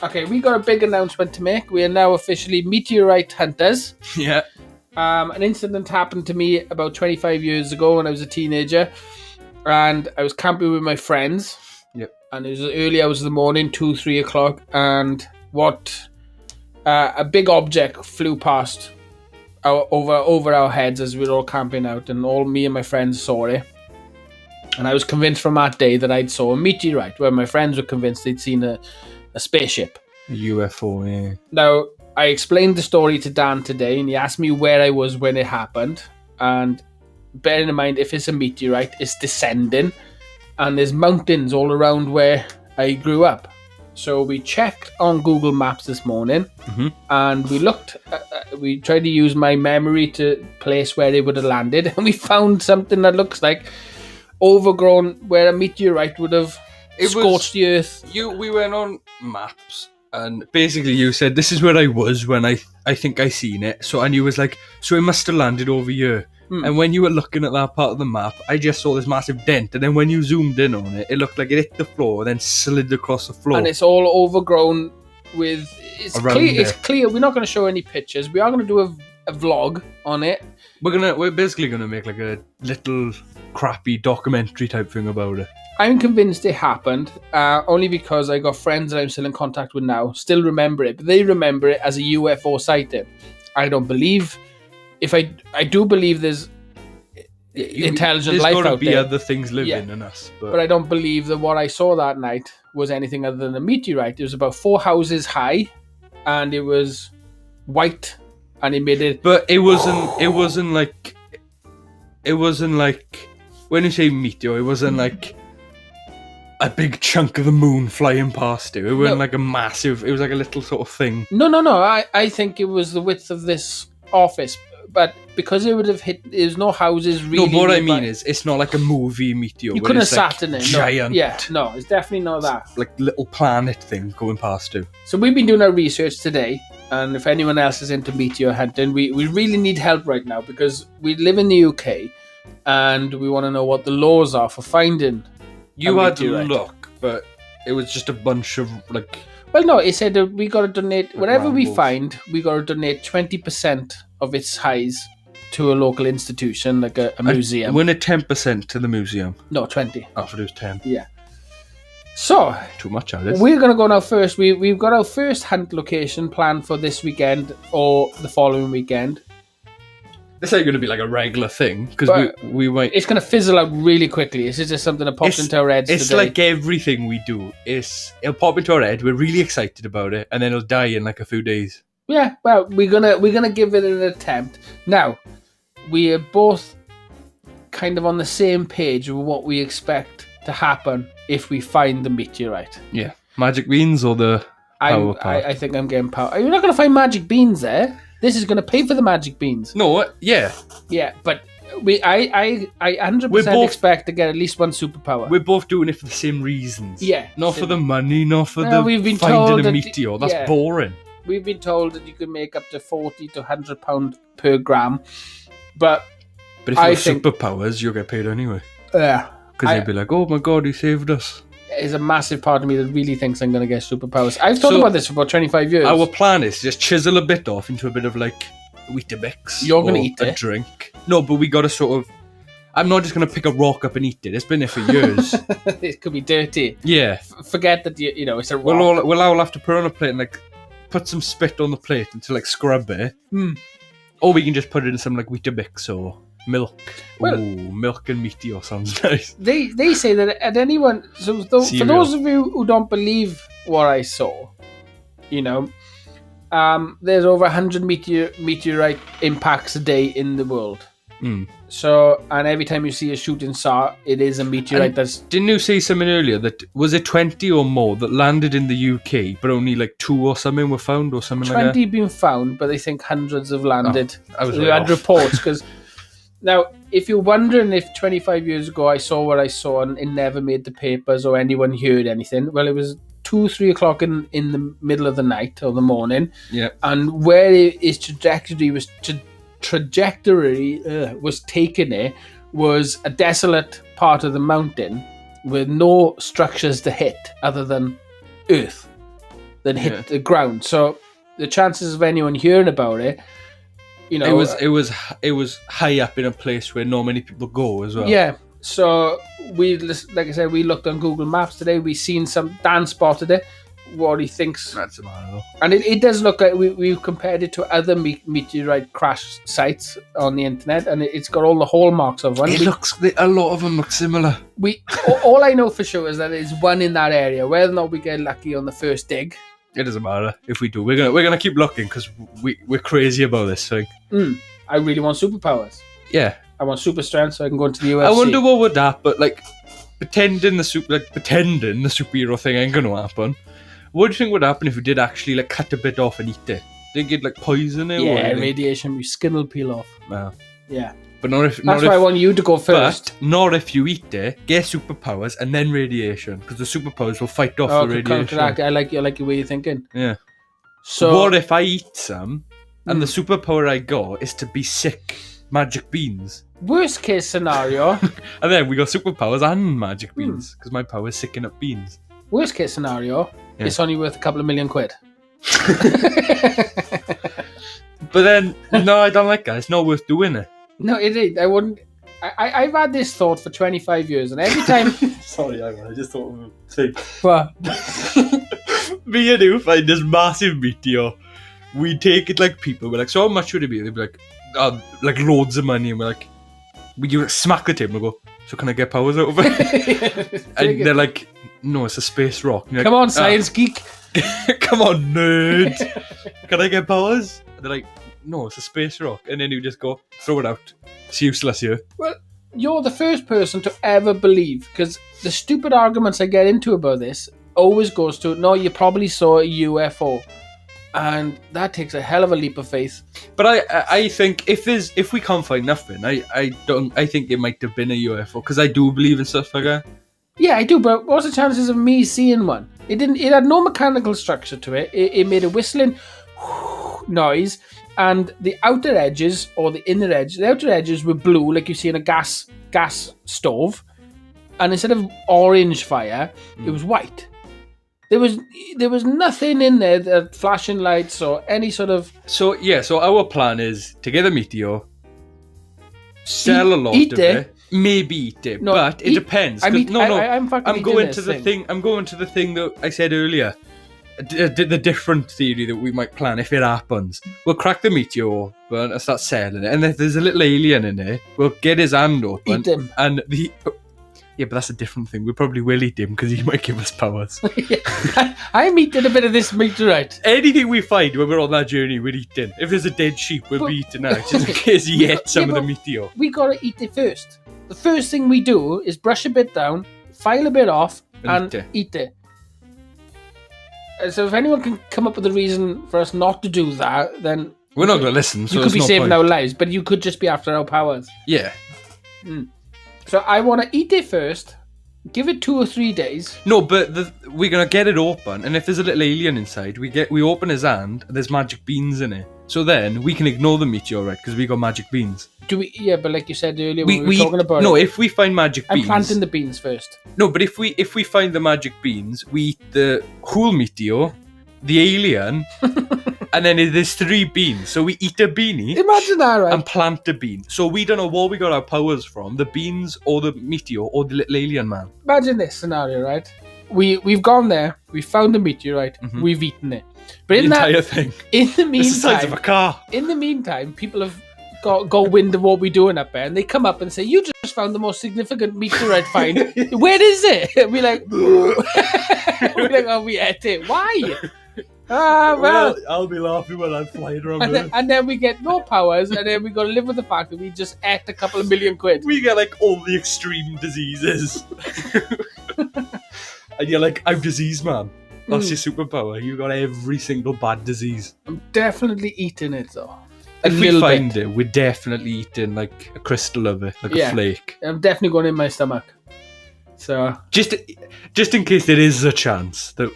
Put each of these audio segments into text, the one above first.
Okay, we got a big announcement to make. We are now officially meteorite hunters. Yeah. An incident happened to me about 25 years ago when I was a teenager, and I was camping with my friends. Yep. And it was early hours of the morning, 2-3 o'clock, and a big object flew past over our heads as we were all camping out, and all me and my friends saw it. And I was convinced from that day that I'd saw a meteorite, where my friends were convinced they'd seen a spaceship. A UFO, yeah. Now, I explained the story to Dan today, and he asked me where I was when it happened. And bearing in mind, if it's a meteorite, it's descending, and there's mountains all around where I grew up. So we checked on Google Maps this morning, and we looked. We tried to use my memory to place where it would have landed, and we found something that looks like overgrown, where a meteorite would have scorched the earth. We went on maps, and basically you said, this is where I was when I think I seen it. And you was like, so it must have landed over here. And when you were looking at that part of the map, I just saw this massive dent, and then when you zoomed in on it, it looked like it hit the floor, then slid across the floor. And it's all overgrown with... It's clear. We're not going to show any pictures. We are going to do a vlog on it. We're basically going to make like a little crappy documentary type thing about it. I'm convinced it happened, only because I got friends that I'm still in contact with now, still remember it, but they remember it as a UFO sighting. I don't believe... I do believe there's intelligent life out there. There's got to be other things living in us. But I don't believe that what I saw that night was anything other than a meteorite. It was about 4 houses high, and it was white, and it made it... But it wasn't like... When you say meteor, it wasn't like a big chunk of the moon flying past it. It wasn't like a massive... It was like a little sort of thing. No. I think it was the width of this office. But because it would have hit, there's no houses really. No, but what I mean is, it's not like a movie meteor. You couldn't have sat in it. Giant. No, it's definitely not that. Like little planet thing going past you. So we've been doing our research today, and if anyone else is into meteor hunting, we really need help right now because we live in the UK, and we want to know what the laws are for finding. You had to look, but it was just a bunch of like. Well, no, it said that we got to donate whatever we find. We got to donate 20% of its size to a local institution, like a museum. Win a 10% to the museum. No, 20. I thought it was 10. Yeah. So too much out of this. We're gonna go now first. We've got our first hunt location planned for this weekend or the following weekend. This ain't going to be like a regular thing because we might. It's going to fizzle out really quickly. This is just something that pops into our heads. It's today. like everything we do. It'll pop into our head. We're really excited about it, and then it'll die in like a few days. Yeah, well, we're gonna give it an attempt. Now, we are both kind of on the same page with what we expect to happen if we find the meteorite. Yeah, magic beans or the power part? I think I'm getting power. You're not going to find magic beans there. This is going to pay for the magic beans. No, yeah. Yeah, but I 100% expect to get at least one superpower. We're both doing it for the same reasons. Yeah. Not for the money, not for we've been finding told a meteor. That's boring. We've been told that you can make up to 40 to 100 pound per gram. But if you have superpowers, you'll get paid anyway. Yeah. Because they'd be like, oh my god, he saved us. There's a massive part of me that really thinks I'm going to get superpowers. I've thought about this for about 25 years. Our plan is to just chisel a bit off into a bit of like Weetabix. You're going to eat it? A drink. No, but we got to sort of... I'm not just going to pick a rock up and eat it. It's been there for years. It could be dirty. Yeah. Forget that, it's a rock. We'll all have to put it on a plate and like put some spit on the plate and to like scrub it. Or we can just put it in some like Weetabix or... milk. Well, milk and meteor sounds nice. They say that at anyone... So for those of you who don't believe what I saw, there's over 100 meteorite impacts a day in the world. So, and every time you see a shooting star, it is a meteorite that's... Didn't you say something earlier that... Was it 20 or more that landed in the UK, but only like 2 or something were found or something like that? 20 been found, but they think hundreds have landed. We had reports, because... Now, if you're wondering if 25 years ago I saw what I saw and it never made the papers or anyone heard anything, well, it was 2-3 o'clock in the middle of the night or the morning. Yeah. And where his trajectory was taking it was a desolate part of the mountain with no structures to hit other than earth. than hit the ground. So the chances of anyone hearing about it, you know, it was high up in a place where not many people go as well. Yeah. So like I said, we looked on Google Maps today. We seen Dan spotted it. What he thinks. That's a matter though. And it does look like we've compared it to other meteorite crash sites on the internet, and it's got all the hallmarks of one. A lot of them look similar. All I know for sure is that there's one in that area. Whether or not we get lucky on the first dig, it doesn't matter if we do. We're gonna keep looking because we're crazy about this thing. I really want superpowers. Yeah, I want super strength so I can go into the UFC. I wonder what would happen, but like pretending the superhero thing ain't gonna happen. What do you think would happen if we did actually like cut a bit off and eat it? Think it'd like poison it? Yeah, radiation. Your skin will peel off. Well, yeah. But not if. That's why I want you to go first. But not if you eat it, get superpowers, and then radiation, because the superpowers will fight off the radiation. I like the way you're thinking. Yeah. So what if I eat some, and the superpower I got is to be sick? Magic beans. Worst case scenario. And then we got superpowers and magic beans, because my power is sicking up beans. Worst case scenario, it's only worth a couple of million quid. But then, no, I don't like that. It's not worth doing it. No, it ain't. I wouldn't. I've had this thought for 25 years, and every time. Sorry, I just thought of a thing. What? Me and you find this massive meteor. We take it like people. We're like, so how much would it be? They'd be like loads of money, and we're like, you smack the table and go, so can I get powers out of it? And they're like, no, it's a space rock. Like, come on, science geek. Come on, nerd. Can I get powers? And they're like, no, it's a space rock. And then you just go, throw it out. It's useless here. Well, you're the first person to ever believe, because the stupid arguments I get into about this always goes to, no, you probably saw a UFO. And that takes a hell of a leap of faith. But I think if we can't find nothing, I think it might have been a UFO, because I do believe in stuff like that. Yeah, I do, but what's the chances of me seeing one? It had no mechanical structure to it. It made a whistling noise, and the outer edges, or the inner edge, the outer edges were blue, like you see in a gas stove, and instead of orange fire, it was white. There was nothing in there, flashing lights or any sort of... So our plan is to get a meteor, sell a lot of it. Maybe eat it, but it depends. I'm going to the thing that I said earlier. The different theory that we might plan if it happens. We'll crack the meteor open and start selling it, and if there's a little alien in it, we'll get his hand open. Eat him. And yeah, but that's a different thing. We probably will eat him because he might give us powers. I'm eating a bit of this meteorite. Anything we find when we're on that journey, we're eating. If there's a dead sheep, we'll be eating that, just in case he ate some of the meteor. We gotta eat it first. The first thing we do is brush a bit down, file a bit off, and eat it. So if anyone can come up with a reason for us not to do that, then... We're not going to listen, so you could be saving our lives, but you could just be after our powers. Yeah. So I want to eat it first, give it 2 or 3 days. No, but we're going to get it open, and if there's a little alien inside, we open his hand, and there's magic beans in it. So then we can ignore the meteorite because we got magic beans. Do we? Yeah, but like you said earlier, we were talking about no, if we find magic beans... I'm planting the beans first. No, but if we find the magic beans, we eat the whole meteor, the alien, and then there's 3 beans. So we eat a beanie. Imagine that, right? And plant a bean. So we don't know what we got our powers from, the beans or the meteor or the little alien man. Imagine this scenario, right? We've gone there, we found the meteorite, we've eaten it. But the entire thing. In the meantime, it's the size of a car. In the meantime, people have got wind of what we're doing up there, and they come up and say, "You just found the most significant meteorite find. Where is it?" We're like, "Oh, we ate it. Why?" Well, I'll be laughing when I'm flying around. And then we get no powers, and then we got to live with the fact that we just ate a couple of million quid. We get like all the extreme diseases. And you're like, I'm disease man. That's your superpower. You got every single bad disease. I'm definitely eating it though. If we find it, we're definitely eating like a crystal of it, like a flake. I'm definitely going in my stomach. So just in case there is a chance that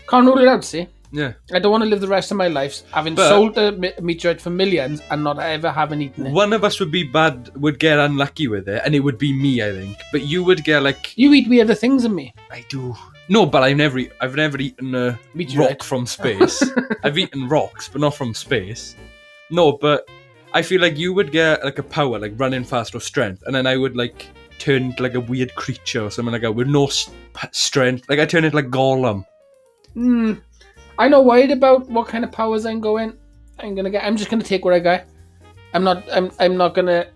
can't rule it out. See. Yeah. I don't want to live the rest of my life having sold a meteorite for millions and not ever having eaten it. One of us would get unlucky with it, and it would be me, I think. But you would get like... You eat weirder things than me. I do. No, but I've never eaten a Meteorite. rock from space. I've eaten rocks, but not from space. No, but I feel like you would get like a power, like running fast or strength, and then I would like turn into like a weird creature or something like that with no strength. Like I turn into like Gollum. I'm not worried about what kind of powers I'm gonna get. I'm just gonna take what I got. I'm not gonna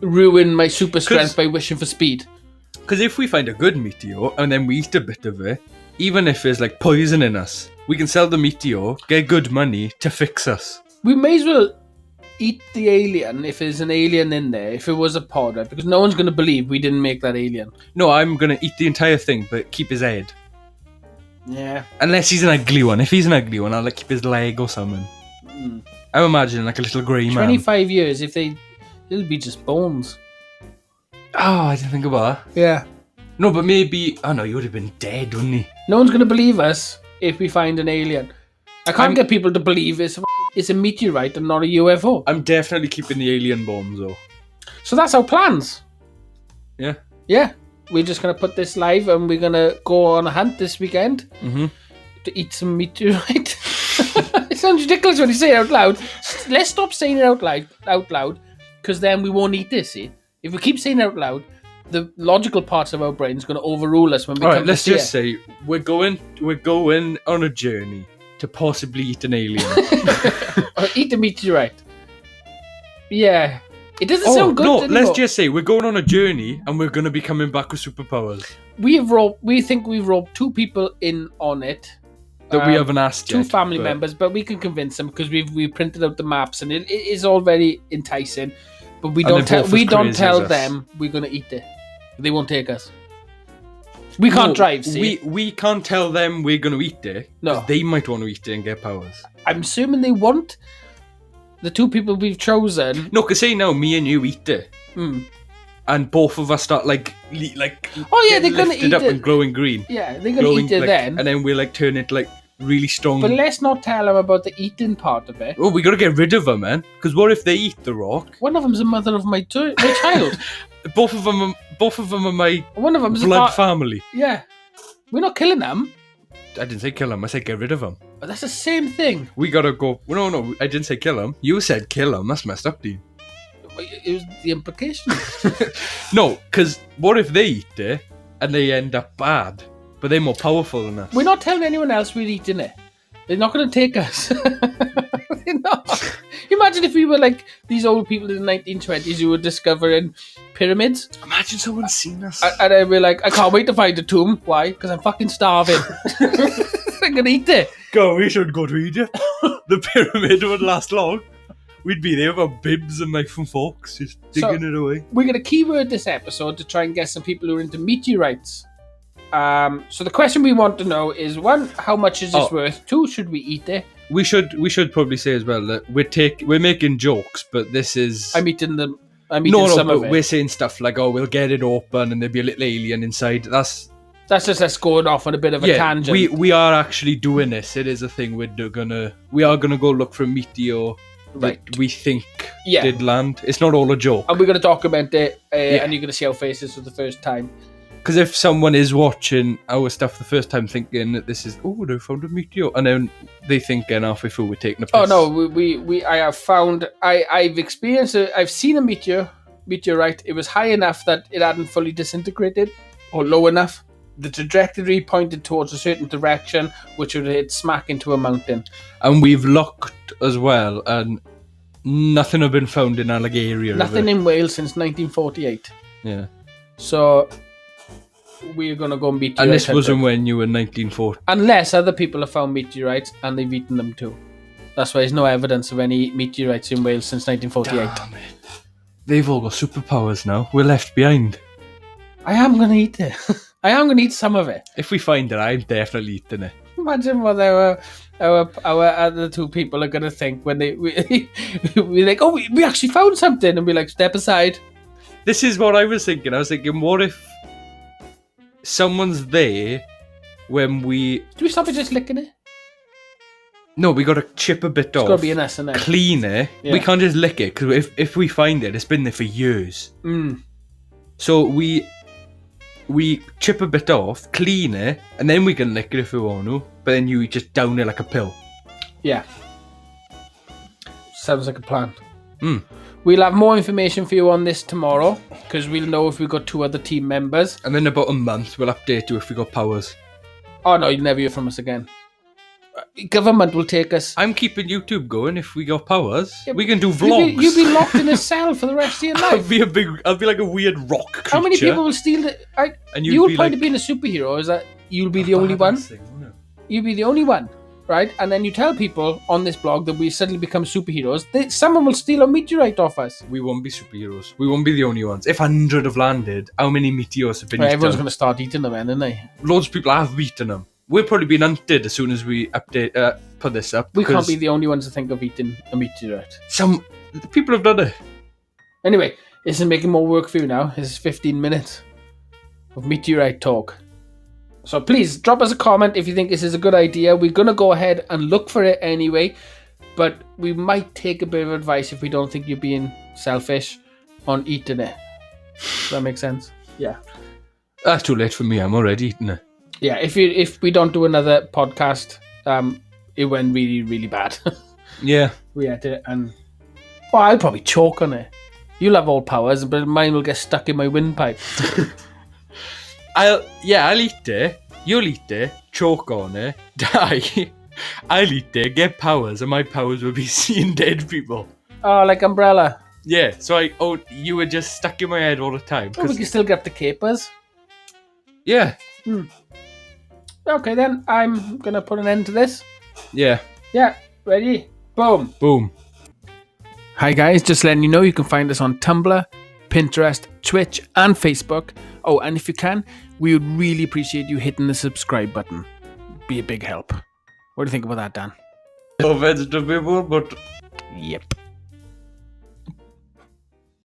ruin my super strength by wishing for speed. Because if we find a good meteor and then we eat a bit of it, even if it's like poison in us, we can sell the meteor, get good money to fix us. We may as well eat the alien if there's an alien in there, if it was a pod, right? Because no one's going to believe we didn't make that alien. No, I'm going to eat the entire thing, but keep his head. Yeah. Unless he's an ugly one. If he's an ugly one, I'll like keep his leg or something. I'm imagining like a little grey man. 25 years, it'll be just bones. Oh, I didn't think about that. Yeah. No, but maybe... Oh no, he would have been dead, wouldn't he? No one's going to believe us if we find an alien. I can't get people to believe it's a meteorite and not a UFO. I'm definitely keeping the alien bombs, though. So that's our plans. Yeah. Yeah. We're just going to put this live and we're going to go on a hunt this weekend to eat some meteorite. It sounds ridiculous when you say it out loud. Let's stop saying it out loud, because then we won't eat this, see? If we keep saying it out loud, the logical parts of our brain is going to overrule us when we come let's to just say we're going on a journey to possibly eat an alien. or eat a meteorite. Yeah. It doesn't sound good anymore. Let's just say we're going on a journey and we're going to be coming back with superpowers. We think we've roped 2 people in on it. That we haven't asked yet. 2 family members, but we can convince them because we've printed out the maps and it is all very enticing. But we don't tell them we're going to eat it. They won't take us. We can't drive, see? We can't tell them we're going to eat it. No. They might want to eat it and get powers. I'm assuming they want the 2 people we've chosen. No, because say now me and you eat it. And both of us start like they're going to eat up and glowing green. Yeah, they're going to eat it then. And then we'll like turn it like really strong. But let's not tell them about the eating part of it. Oh, we got to get rid of them, man. Because what if they eat the rock? One of them's the mother of my child. Both of them are my one of them's blood family. Yeah. We're not killing them. I didn't say kill them. I said get rid of them. But that's the same thing. We got to go. No, I didn't say kill them. You said kill them. That's messed up, dude. It was the implication. No, because what if they eat it and they end up bad? But they're more powerful than us. We're not telling anyone else we're eating it. They're not going to take us. They're not. Imagine if we were like these old people in the 1920s who were discovering pyramids. Imagine someone's seen us. And I'd be like, I can't wait to find a tomb. Why? Because I'm fucking starving. I'm going to eat it. Go, we should go to Egypt. The pyramid would last long. We'd be there with our bibs and knife and forks, just digging it away. We're going to keyword this episode to try and get some people who are into meteorites. So the question we want to know is, 1, how much is this worth? 2, should we eat it? We should probably say as well that we're making jokes, but this is... I'm eating some of it. We're saying stuff like, we'll get it open and there'll be a little alien inside. That's just us going off on a bit of a tangent. We are actually doing this. It is a thing we are gonna go look for a meteor that we think did land. It's not all a joke. And we're going to document it, and you're going to see our faces for the first time. Because if someone is watching our stuff the first time thinking that this is, they found a meteor, and then they think halfway through we're taking a piss. Oh no, I have found, I've experienced it. I've seen a meteorite. It was high enough that it hadn't fully disintegrated, or low enough. The trajectory pointed towards a certain direction, which would hit smack into a mountain. And we've looked as well, and nothing had been found in our area. Nothing in Wales since 1948. Yeah. So we're going to go meteorite. And this wasn't when you were 1940. Unless other people have found meteorites and they've eaten them too. That's why there's no evidence of any meteorites in Wales since 1948. Damn it. They've all got superpowers now. We're left behind. I am going to eat it. I am going to eat some of it. If we find it, I'm definitely eating it. Imagine what our other 2 people are going to think when we're like, we actually found something, and we're like, step aside. This is what I was thinking. I was thinking, what if someone's there when we... Do we stop it just licking it? No, we got to chip a bit off. It's got to be an S and S. Clean it. Yeah. We can't just lick it, because if we find it, it's been there for years. Mm. So we we chip a bit off, clean it, and then we can lick it if we want to. But then you just down it like a pill. Yeah. Sounds like a plan. Mm. We'll have more information for you on this tomorrow, because we'll know if we've got 2 other team members. And then about a month, we'll update you if we got powers. Oh no, you'll never hear from us again. Government will take us. I'm keeping YouTube going if we got powers. Yeah, we can do vlogs. You'll be locked in a cell for the rest of your life. I'll be like a weird rock creature. How many people will steal it? And you'll be probably like, be in a superhero. Is that you'll be the only one? You'll be the only one, right? And then you tell people on this blog that we suddenly become superheroes. Someone will steal a meteorite off us. We won't be superheroes. We won't be the only ones. If 100 have landed, how many meteors have been eaten? Everyone's going to start eating them, aren't they? Loads of people have eaten them. We're probably being hunted as soon as we put this up. We can't be the only ones to think of eating a meteorite. Some people have done it. Anyway, this is making more work for you now. This is 15 minutes of meteorite talk. So please drop us a comment if you think this is a good idea. We're going to go ahead and look for it anyway, but we might take a bit of advice if we don't think you're being selfish on eating it. Does that make sense? Yeah. That's too late for me. I'm already eating it. Yeah, if we don't do another podcast, it went really, really bad. Yeah. We had it, and I'll probably choke on it. You'll have all powers, but mine will get stuck in my windpipe. I'll eat it. You'll eat it. Choke on it. Die. I'll eat it. Get powers, and my powers will be seeing dead people. Oh, like Umbrella. Yeah. So you were just stuck in my head all the time. Oh, we can still get the capers. Yeah. Okay, then I'm gonna put an end to this. Yeah. Yeah. Ready? Boom. Boom. Hi guys, just letting you know you can find us on Tumblr, Pinterest, Twitch, and Facebook. Oh, and if you can, we would really appreciate you hitting the subscribe button. Be a big help. What do you think about that, Dan? No vegetable, but Yep.